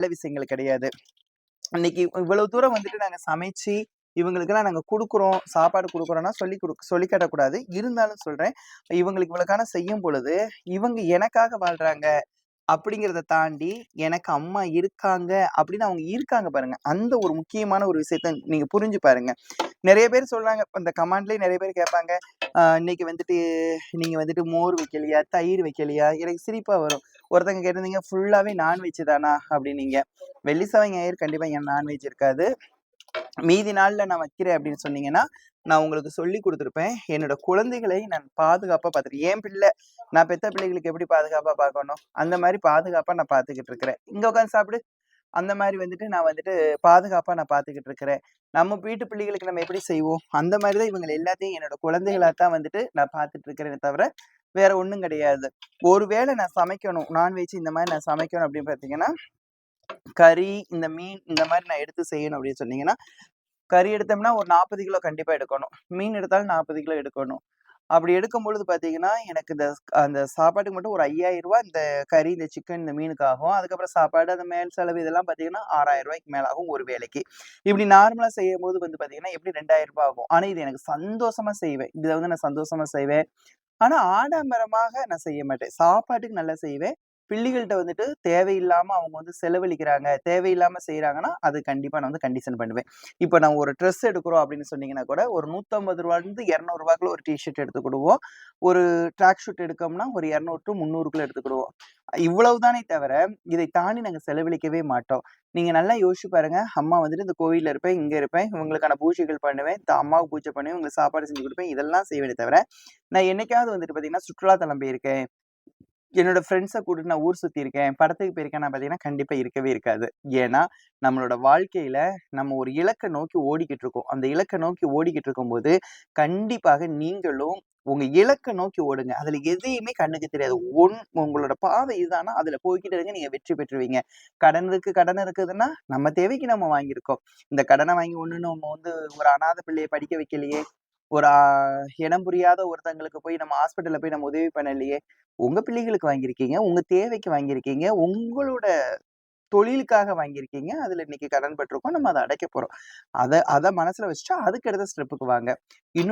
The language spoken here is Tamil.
நல்ல விஷயங்கள் கிடையாது. இன்னைக்கு இவ்வளவு தூரம் வந்துட்டு நாங்க சமைச்சு, இவங்களுக்கெல்லாம் நாங்க குடுக்குறோம், சாப்பாடு குடுக்குறோம்னா சொல்லி காட்டக்கூடாது. இருந்தாலும் சொல்றேன். இவங்களுக்கு இவ்வளக்கான செய்யும் பொழுது, இவங்க எனக்காக வாழ்றாங்க. அப்படிங்கிறத தாண்டி, எனக்கு அம்மா இருக்காங்க அப்படின்னு அவங்க இருக்காங்க பாருங்க. அந்த ஒரு முக்கியமான ஒரு விஷயத்த நீங்க புரிஞ்சு பாருங்க. நெறைய பேர் சொல்றாங்க, அந்த கமெண்ட்லயே நெறைய பேர் கேட்பாங்க, இன்னைக்கு வந்துட்டு நீங்க வந்துட்டு மோர் வைக்கலையா? தயிர் வைக்கலையா? எனக்கு சிரிப்பா வரும். ஒருத்தங்க கேட்டிருந்தீங்க, ஃபுல்லாவே நான்வெஜ் தானா? அப்படின்னீங்க. வெள்ளி, செவ்வாய், ஞாயிறு கண்டிப்பா இங்க நான்வெஜ் இருக்காது. மீதி நாள்ல நான் வைக்கிறேன் அப்படின்னு சொன்னீங்கன்னா, நான் உங்களுக்கு சொல்லிக் குடுத்திருப்பேன். என்னோட குழந்தைகளை நான் பாதுகாப்பா பார்த்துருக்கேன். என் பிள்ளை, நான் பெத்த பிள்ளைகளுக்கு எப்படி பாதுகாப்பா பார்க்கணும், அந்த மாரி பாதுகாப்பா நான் பார்த்துக்கிட்டு இருக்கிறேன். "இங்க உட்கார்ந்து சாப்பிடு." அந்த மாரி வந்துட்டு நான் வந்துட்டு பாதுகாப்பா நான் பார்த்துக்கிட்டு இருக்கிறேன். நம்ம வீட்டு பிள்ளைகளுக்கு நம்ம எப்படி செய்வோம், அந்த மாரி தான் இவங்கள எல்லாத்தையும் என்னோட குழந்தைகளா தான் வந்துட்டு நான் பார்த்துட்டு இருக்கிறேனே தவிர, வேற ஒண்ணும் கிடையாது. ஒரு வேளை நான் சமைக்கணும், நான்வெஜ் இந்த மாரி நான் சமைக்கணும் அப்படின்னு பார்த்தீங்கன்னா, கறி, இந்த மீன் இந்த மாரி நான் எடுத்து செய்யணும் அப்படின்னு சொன்னீங்கன்னா, கறி எடுத்தோம்னா ஒரு 40 கிலோ கண்டிப்பா எடுக்கணும். மீன் எடுத்தாலும் 40 கிலோ எடுக்கணும். அப்படி எடுக்கும் பொழுது பார்த்தீங்கன்னா, எனக்கு அந்த சாப்பாட்டுக்கு மட்டும் ஒரு ரூ. 5000 இந்த கறி, இந்த சிக்கன், இந்த மீனுக்கு ஆகும். அதுக்கப்புறம் சாப்பாடு, அந்த மேல் செலவு இதெல்லாம் பார்த்தீங்கன்னா, ரூ. 6000க்கு மேல ஆகும் ஒரு வேளைக்கு. இப்படி நார்மலா செய்யும்போது வந்து பார்த்தீங்கன்னா, எப்படி ரூ. 2000 ஆகும். ஆனா இது எனக்கு சந்தோஷமா செய்வேன். இத வந்து நான் சந்தோஷமா செய்வேன். ஆனா ஆடம்பரமாக நான் செய்ய மாட்டேன். சாப்பாட்டுக்கு நல்லா செய்வேன். பிள்ளைகள்ட்ட வந்துட்டு தேவையில்லாம அவங்க வந்து செலவழிக்கிறாங்க, தேவையில்லாம செய்றாங்கன்னா, அது கண்டிப்பா நான் வந்து கண்டிஷன் பண்ணுவேன். இப்ப நான் ஒரு ட்ரெஸ் எடுக்குறோம் அப்படின்னு சொன்னீங்கன்னா கூட, ஒரு ரூ. 150லிருந்து ரூ. 200க்குள்ள ஒரு டீ ஷர்ட் எடுத்துக்கிடுவோம். ஒரு ட்ராக் ஷூட் எடுக்கோம்னா, ஒரு 200 டூ 300க்குள்ள எடுத்துக்கிடுவோம். இவ்வளவு தானே தவிர, இதை தாண்டி நாங்க செலவழிக்கவே மாட்டோம். நீங்க நல்லா யோசிச்சு பாருங்க. அம்மா வந்துட்டு இந்த கோவில்ல இருப்பேன், இங்க இருப்பேன். இவங்களுக்கான பூஜைகள் பண்ணுவேன். அம்மாவுக்கு பூஜை பண்ணுவேன். இவங்களுக்கு சாப்பாடு செஞ்சு குடுப்பேன். இதெல்லாம் செய்வேனே தவிர, நான் என்னைக்காவது வந்துட்டு பார்த்தீங்கன்னா, சுற்றுலா தலம் போயிருக்கேன். என்னோட ஃப்ரெண்ட்ஸ கூட்டிட்டு நான் ஊர் சுத்தியிருக்கேன். படத்துக்கு போயிருக்கேன்னா பார்த்தீங்கன்னா, கண்டிப்பா இருக்கவே இருக்காது. ஏன்னா, நம்மளோட வாழ்க்கையில நம்ம ஒரு இலக்க நோக்கி ஓடிக்கிட்டு இருக்கோம். அந்த இலக்க நோக்கி ஓடிக்கிட்டு இருக்கும்போது, கண்டிப்பாக நீங்களும் உங்க இலக்க நோக்கி ஓடுங்க. அதுல எதையுமே கண்ணுக்கு தெரியாது. உங்களோட பாதை இதுதான்னா, அதுல போய்க்கிட்டு இருங்க. நீங்க வெற்றி பெற்றுருவீங்க. கடன் இருக்குதுன்னா, நம்ம தேவைக்கு நம்ம வாங்கியிருக்கோம். இந்த கடன வாங்கி ஒண்ணும் நம்ம வந்து ஒரு அனாதை பிள்ளைய படிக்க வைக்கலையே! ஒரு இனம் புரியாத ஒருத்தங்களுக்கு போய் நம்ம ஹாஸ்பிட்டல்ல போய் நம்ம உதவி பண்ணலையே! உங்க பிள்ளைகளுக்கு வாங்கியிருக்கீங்க. உங்க தேவைக்கு வாங்கியிருக்கீங்க. உங்களோட தொழிலுக்காக வாங்கியிருக்கீங்க. அதுல இன்னைக்கு கடன் பட்டுருக்கோம். நம்ம அத அடைக்க போறோம். அத அத மனசுல வச்சுட்டு அதுக்கு அடுத்த ஸ்டெப்புக்கு வாங்க. இன்னும்